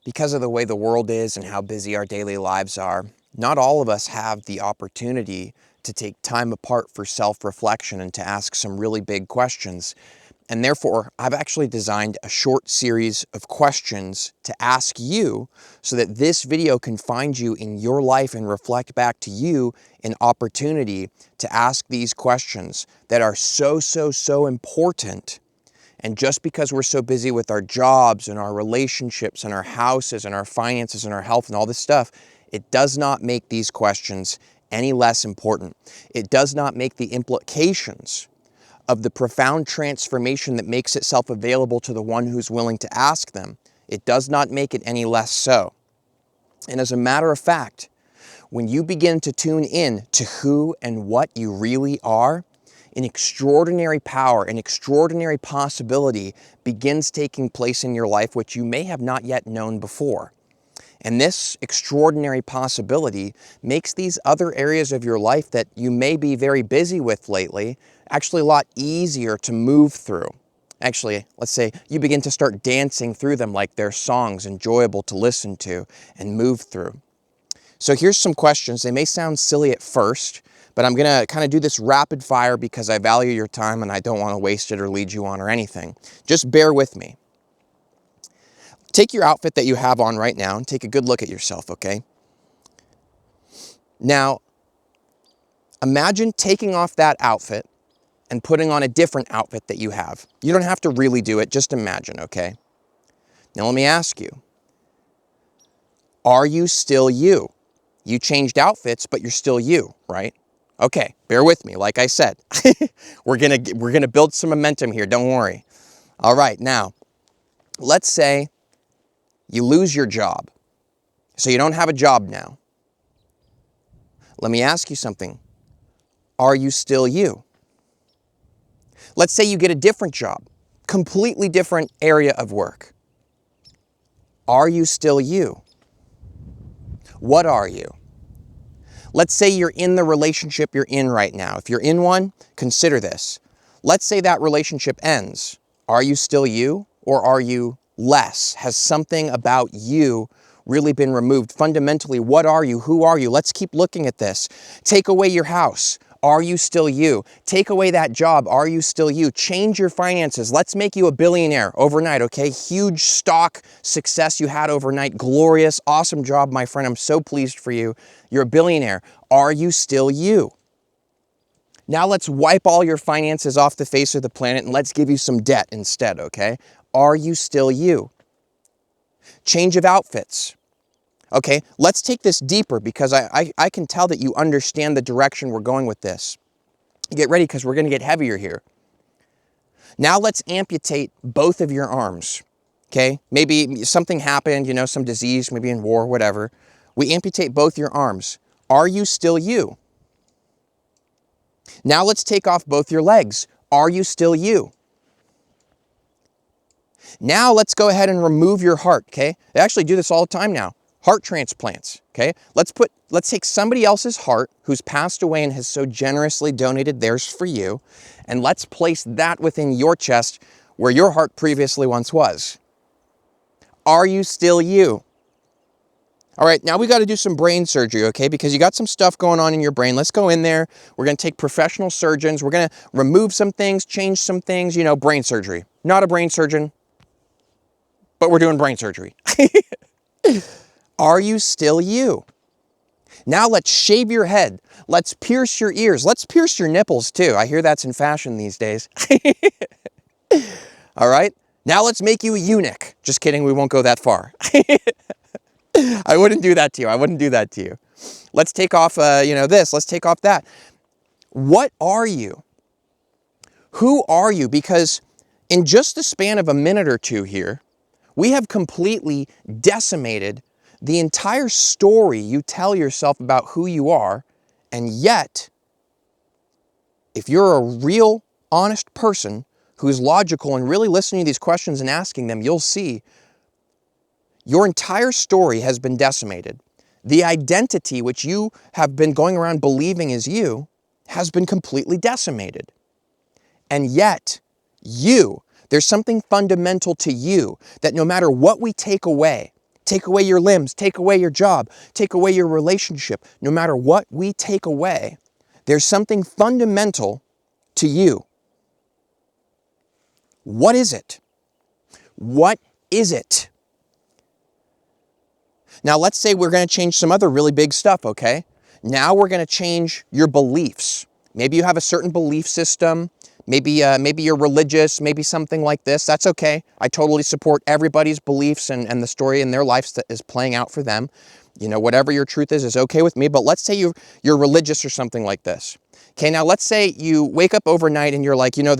Because of the way the world is and how busy our daily lives are, not all of us have the opportunity to take time apart for self-reflection and to ask some really big questions. And therefore, I've actually designed a short series of questions to ask you so that this video can find you in your life and reflect back to you an opportunity to ask these questions that are so important. And just because we're so busy with our jobs and our relationships and our houses and our finances and our health and all this stuff, it does not make these questions any less important. It does not make the implications of the profound transformation that makes itself available to the one who's willing to ask them. It does not make it any less so. And as a matter of fact, when you begin to tune in to who and what you really are, an extraordinary power, an extraordinary possibility begins taking place in your life which you may have not yet known before. And this extraordinary possibility makes these other areas of your life that you may be very busy with lately actually a lot easier to move through. Actually, let's say you begin to start dancing through them like they're songs enjoyable to listen to and move through. So here's some questions. They may sound silly at first, but I'm going to kind of do this rapid fire because I value your time and I don't want to waste it or lead you on or anything. Just bear with me. Take your outfit that you have on right now and take a good look at yourself, okay? Now, imagine taking off that outfit and putting on a different outfit that you have. You don't have to really do it, just imagine, okay? Now let me ask you, are you still you? You changed outfits, but you're still you, right? Okay, bear with me. Like I said, we're gonna build some momentum here. Don't worry. All right, now, let's say you lose your job. So you don't have a job now. Let me ask you something. Are you still you? Let's say you get a different job, completely different area of work. Are you still you? What are you? Let's say you're in the relationship you're in right now. If you're in one, consider this. Let's say that relationship ends. Are you still you, or are you less? Has something about you really been removed? Fundamentally, what are you? Who are you? Let's keep looking at this. Take away your house. Are you still you? Take away that job. Are you still you? Change your finances. Let's make you a billionaire overnight, okay? Huge stock success you had overnight. Glorious, awesome job, my friend. I'm so pleased for you. You're a billionaire. Are you still you? Now let's wipe all your finances off the face of the planet and let's give you some debt instead, okay? Are you still you? Change of outfits. Okay, let's take this deeper because I can tell that you understand the direction we're going with this. Get ready because we're going to get heavier here. Now let's amputate both of your arms. Okay, maybe something happened, you know, some disease, maybe in war, whatever. We amputate both your arms. Are you still you? Now let's take off both your legs. Are you still you? Now let's go ahead and remove your heart, okay? They actually do this all the time now. Heart transplants, okay? Let's take somebody else's heart who's passed away and has so generously donated theirs for you, and let's place that within your chest where your heart previously once was. Are you still you? All right, now we got to do some brain surgery, okay? Because you got some stuff going on in your brain. Let's go in there. We're going to take professional surgeons. We're going to remove some things, change some things, you know, brain surgery. Not a brain surgeon, but we're doing brain surgery. Are you still you? Now let's shave your head. Let's pierce your ears. Let's pierce your nipples too. I hear that's in fashion these days. All right. Now let's make you a eunuch. Just kidding. We won't go that far. I wouldn't do that to you. I wouldn't do that to you. Let's take off, you know, this. Let's take off that. What are you? Who are you? Because in just the span of a minute or two here, we have completely decimated the entire story you tell yourself about who you are, and yet, if you're a real, honest person who's logical and really listening to these questions and asking them, you'll see your entire story has been decimated. The identity which you have been going around believing is you has been completely decimated. And yet, there's something fundamental to you that no matter what we take away, take away your limbs, take away your job, take away your relationship. No matter what we take away, there's something fundamental to you. What is it? What is it? Now, let's say we're going to change some other really big stuff, okay? Now we're going to change your beliefs. Maybe you have a certain belief system. Maybe you're religious, maybe something like this. That's okay. I totally support everybody's beliefs and the story in their lives that is playing out for them. You know, whatever your truth is okay with me. But let's say you're religious or something like this. Okay, now let's say you wake up overnight and you're like, you know,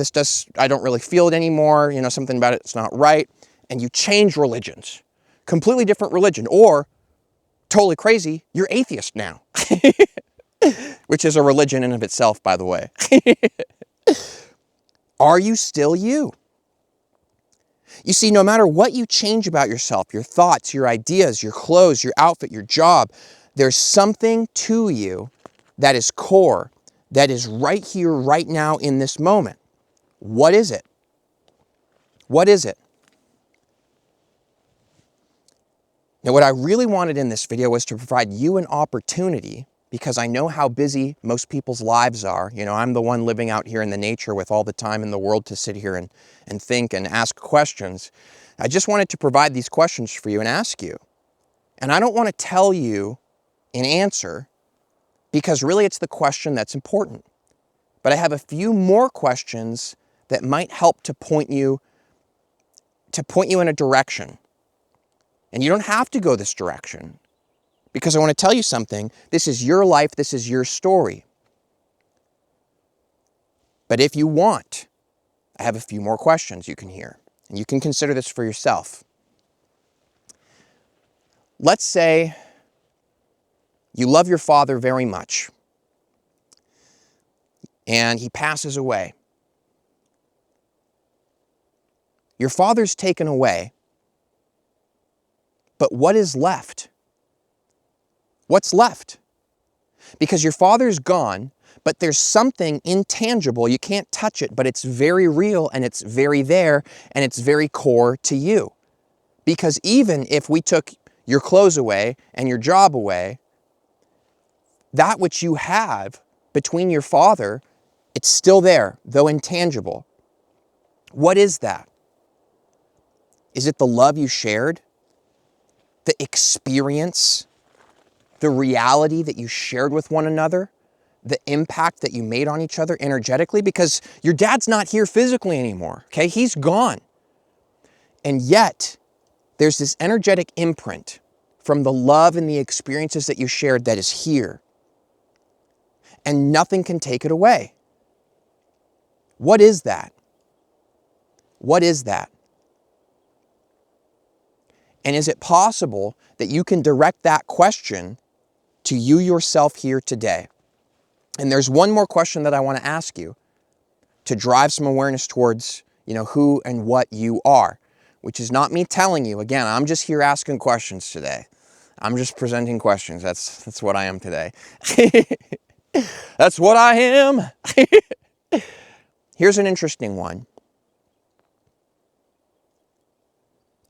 I don't really feel it anymore. You know, something about it's not right. And you change religions. Completely different religion. Or, totally crazy, you're atheist now. Which is a religion in of itself, by the way. Are you still you? You see, no matter what you change about yourself, your thoughts, your ideas, your clothes, your outfit, your job, there's something to you that is core, that is right here, right now in this moment. What is it? What is it? Now, what I really wanted in this video was to provide you an opportunity, because I know how busy most people's lives are. You know, I'm the one living out here in the nature with all the time in the world to sit here and think and ask questions. I just wanted to provide these questions for you and ask you. And I don't want to tell you an answer, because really it's the question that's important. But I have a few more questions that might help to point you in a direction. And you don't have to go this direction, because I want to tell you something. This is your life. This is your story. But if you want, I have a few more questions you can hear, and you can consider this for yourself. Let's say you love your father very much, and he passes away. Your father's taken away, but what is left? What's left? Because your father's gone, but there's something intangible. You can't touch it, but it's very real, and it's very there, and it's very core to you. Because even if we took your clothes away and your job away, that which you have between your father, it's still there, though intangible. What is that? Is it the love you shared? The experience? The reality that you shared with one another? The impact that you made on each other energetically? Because your dad's not here physically anymore, okay? He's gone. And yet, there's this energetic imprint from the love and the experiences that you shared that is here. And nothing can take it away. What is that? What is that? And is it possible that you can direct that question to you yourself here today? And there's one more question that I want to ask you to drive some awareness towards, you know, who and what you are, which is not me telling you. Again, I'm just here asking questions today. I'm just presenting questions. That's what I am today. That's what I am. Here's an interesting one.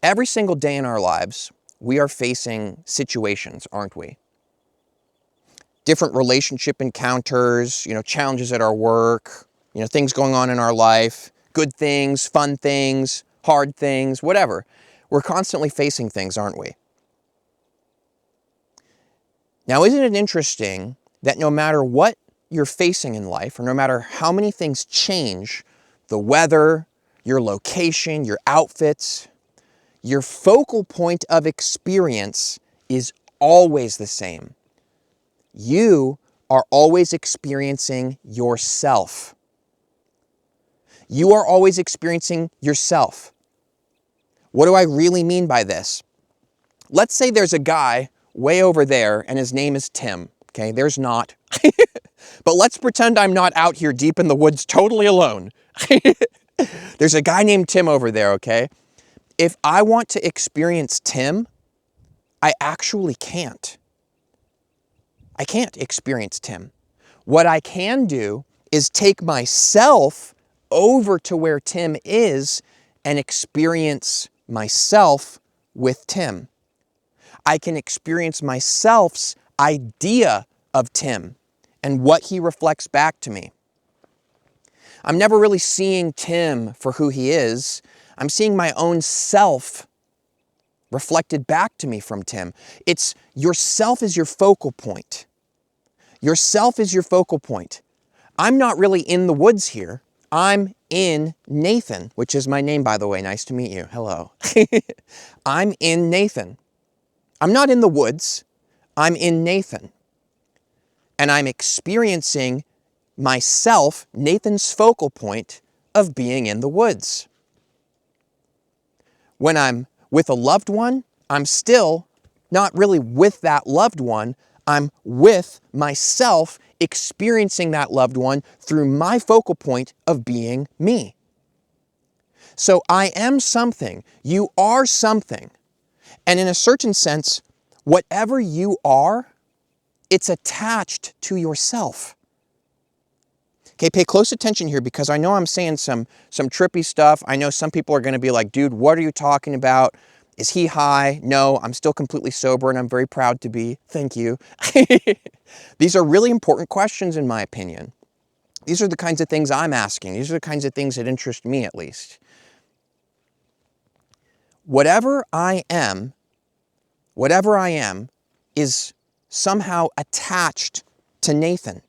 Every single day in our lives, we are facing situations, aren't we? Different relationship encounters, you know, challenges at our work, you know, things going on in our life, good things, fun things, hard things, whatever. We're constantly facing things, aren't we? Now, isn't it interesting that no matter what you're facing in life, or no matter how many things change, the weather, your location, your outfits, your focal point of experience is always the same. You are always experiencing yourself. You are always experiencing yourself. What do I really mean by this? Let's say there's a guy way over there and his name is Tim. Okay, there's not. But let's pretend I'm not out here deep in the woods totally alone. There's a guy named Tim over there, okay? If I want to experience Tim, I actually can't. I can't experience Tim. What I can do is take myself over to where Tim is and experience myself with Tim. I can experience myself's idea of Tim and what he reflects back to me. I'm never really seeing Tim for who he is. I'm seeing my own self reflected back to me from Tim. It's yourself is your focal point. Yourself is your focal point. I'm not really in the woods here. I'm in Nathan, which is my name, by the way. Nice to meet you. Hello. I'm in Nathan. I'm not in the woods. I'm in Nathan. And I'm experiencing myself, Nathan's focal point of being in the woods. When I'm with a loved one, I'm still not really with that loved one. I'm with myself experiencing that loved one through my focal point of being me. So I am something. You are something. And in a certain sense, whatever you are, it's attached to yourself. Okay, pay close attention here because I know I'm saying some trippy stuff. I know some people are going to be like, dude, what are you talking about? Is he high? No, I'm still completely sober and I'm very proud to be. Thank you. These are really important questions in my opinion. These are the kinds of things I'm asking. These are the kinds of things that interest me at least. Whatever I am is somehow attached to Nathan,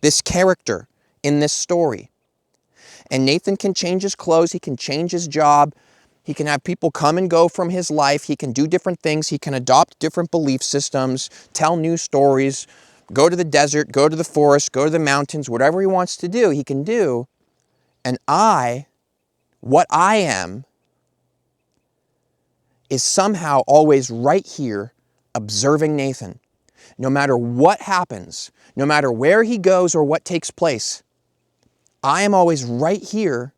this character in this story. And Nathan can change his clothes, he can change his job, he can have people come and go from his life, he can do different things, he can adopt different belief systems, tell new stories, go to the desert, go to the forest, go to the mountains, whatever he wants to do, he can do. And what I am, is somehow always right here observing Nathan. No matter what happens, no matter where he goes or what takes place, I am always right here,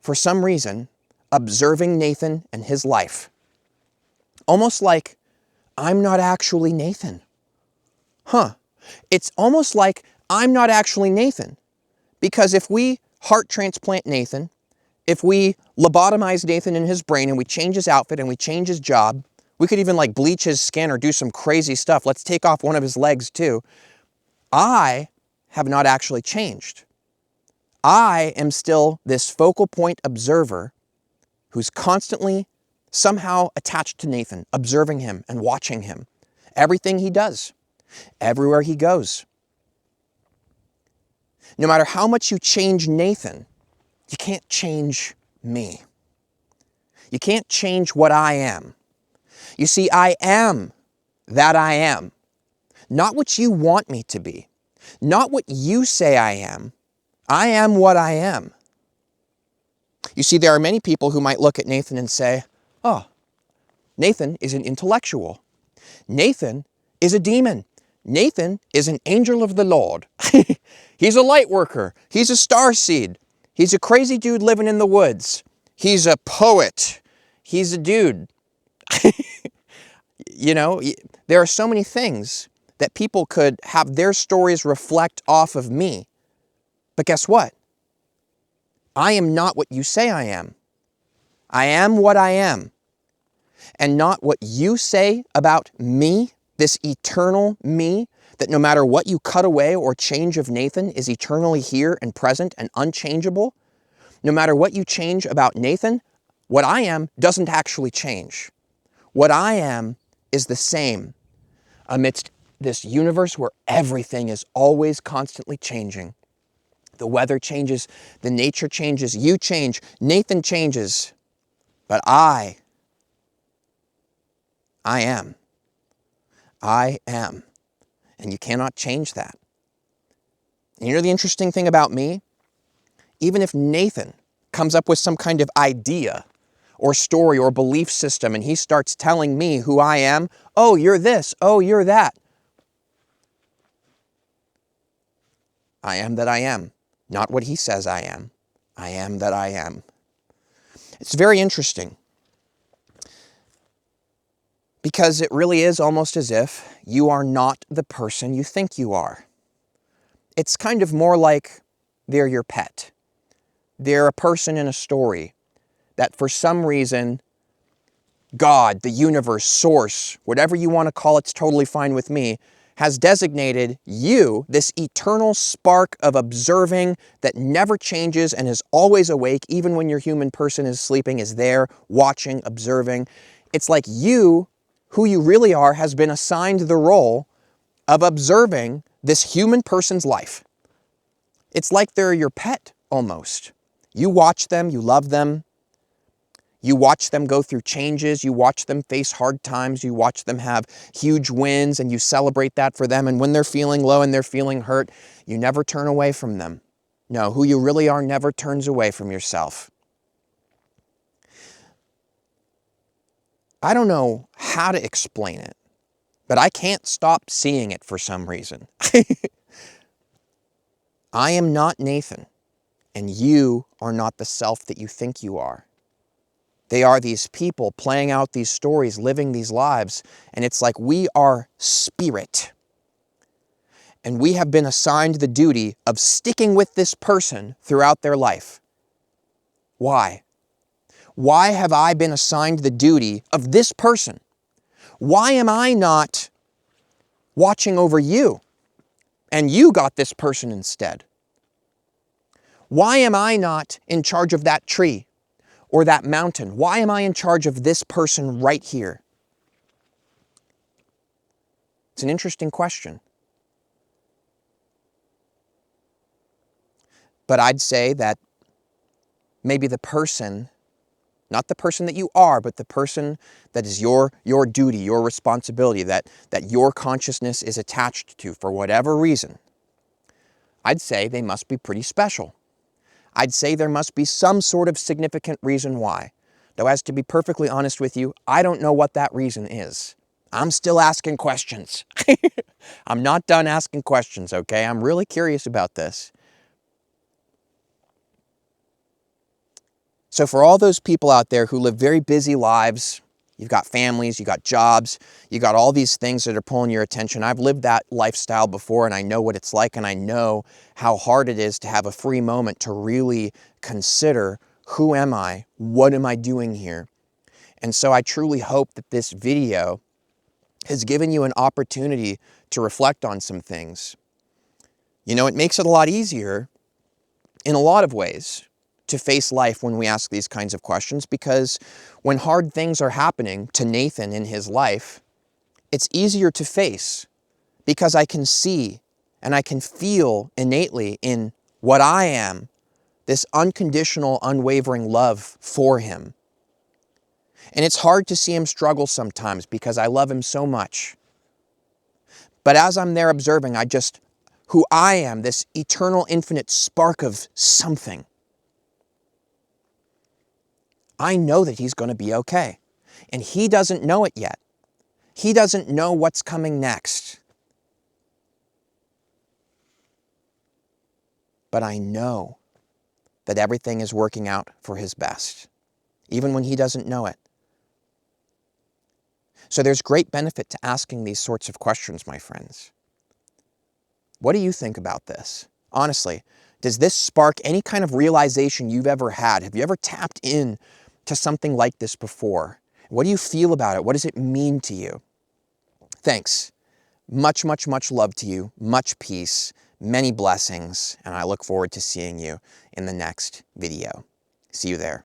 for some reason, observing Nathan and his life. Almost like I'm not actually Nathan. It's almost like I'm not actually Nathan. Because if we heart transplant Nathan, if we lobotomize Nathan in his brain and we change his outfit and we change his job, we could even like bleach his skin or do some crazy stuff. Let's take off one of his legs too. I have not actually changed. I am still this focal point observer who's constantly somehow attached to Nathan, observing him and watching him. Everything he does, everywhere he goes. No matter how much you change Nathan, you can't change me. You can't change what I am. You see, I am that I am. Not what you want me to be. Not what you say I am. I am what I am. You see, there are many people who might look at Nathan and say, oh, Nathan is an intellectual. Nathan is a demon. Nathan is an angel of the Lord. He's a light worker. He's a starseed. He's a crazy dude living in the woods. He's a poet. He's a dude. You know, there are so many things that people could have their stories reflect off of me. But guess what? I am not what you say I am. I am what I am. And not what you say about me, this eternal me, that no matter what you cut away or change of Nathan is eternally here and present and unchangeable. No matter what you change about Nathan, what I am doesn't actually change. What I am is the same amidst this universe where everything is always constantly changing. The weather changes, the nature changes, you change, Nathan changes, but I am. I am. And you cannot change that. And you know the interesting thing about me? Even if Nathan comes up with some kind of idea or story or belief system and he starts telling me who I am, oh, you're this, oh, you're that. I am that I am. Not what he says I am. I am that I am. It's very interesting because it really is almost as if you are not the person you think you are. It's kind of more like they're your pet. They're a person in a story that for some reason God, the universe, source, whatever you want to call it's totally fine with me, has designated you, this eternal spark of observing that never changes and is always awake, even when your human person is sleeping, is there, watching, observing. It's like you, who you really are, has been assigned the role of observing this human person's life. It's like they're your pet, almost. You watch them, you love them, you watch them go through changes, you watch them face hard times, you watch them have huge wins, and you celebrate that for them. And when they're feeling low and they're feeling hurt, you never turn away from them. No, who you really are never turns away from yourself. I don't know how to explain it, but I can't stop seeing it for some reason. I am not Nathan, and you are not the self that you think you are. They are these people playing out these stories, living these lives, and it's like we are spirit. And we have been assigned the duty of sticking with this person throughout their life. Why? Why have I been assigned the duty of this person? Why am I not watching over you and you got this person instead? Why am I not in charge of that tree or that mountain? Why am I in charge of this person right here? It's an interesting question. But I'd say that maybe the person, not the person that you are, but the person that is your duty, your responsibility, that your consciousness is attached to for whatever reason, I'd say they must be pretty special. I'd say there must be some sort of significant reason why. Though, as to be perfectly honest with you, I don't know what that reason is. I'm still asking questions. I'm not done asking questions, okay? I'm really curious about this. So for all those people out there who live very busy lives, you've got families, you've got jobs, you got all these things that are pulling your attention. I've lived that lifestyle before, and I know what it's like, and I know how hard it is to have a free moment to really consider, who am I? What am I doing here? And so I truly hope that this video has given you an opportunity to reflect on some things. You know, it makes it a lot easier in a lot of ways to face life when we ask these kinds of questions, because when hard things are happening to Nathan in his life, it's easier to face because I can see and I can feel innately in what I am, this unconditional, unwavering love for him. And it's hard to see him struggle sometimes because I love him so much. But as I'm there observing, who I am, this eternal, infinite spark of something, I know that he's going to be okay. And he doesn't know it yet. He doesn't know what's coming next. But I know that everything is working out for his best, even when he doesn't know it. So there's great benefit to asking these sorts of questions, my friends. What do you think about this? Honestly, does this spark any kind of realization you've ever had? Have you ever tapped in to something like this before? What do you feel about it? What does it mean to you? Thanks. Much, much, much love to you. Much peace. Many blessings. And I look forward to seeing you in the next video. See you there.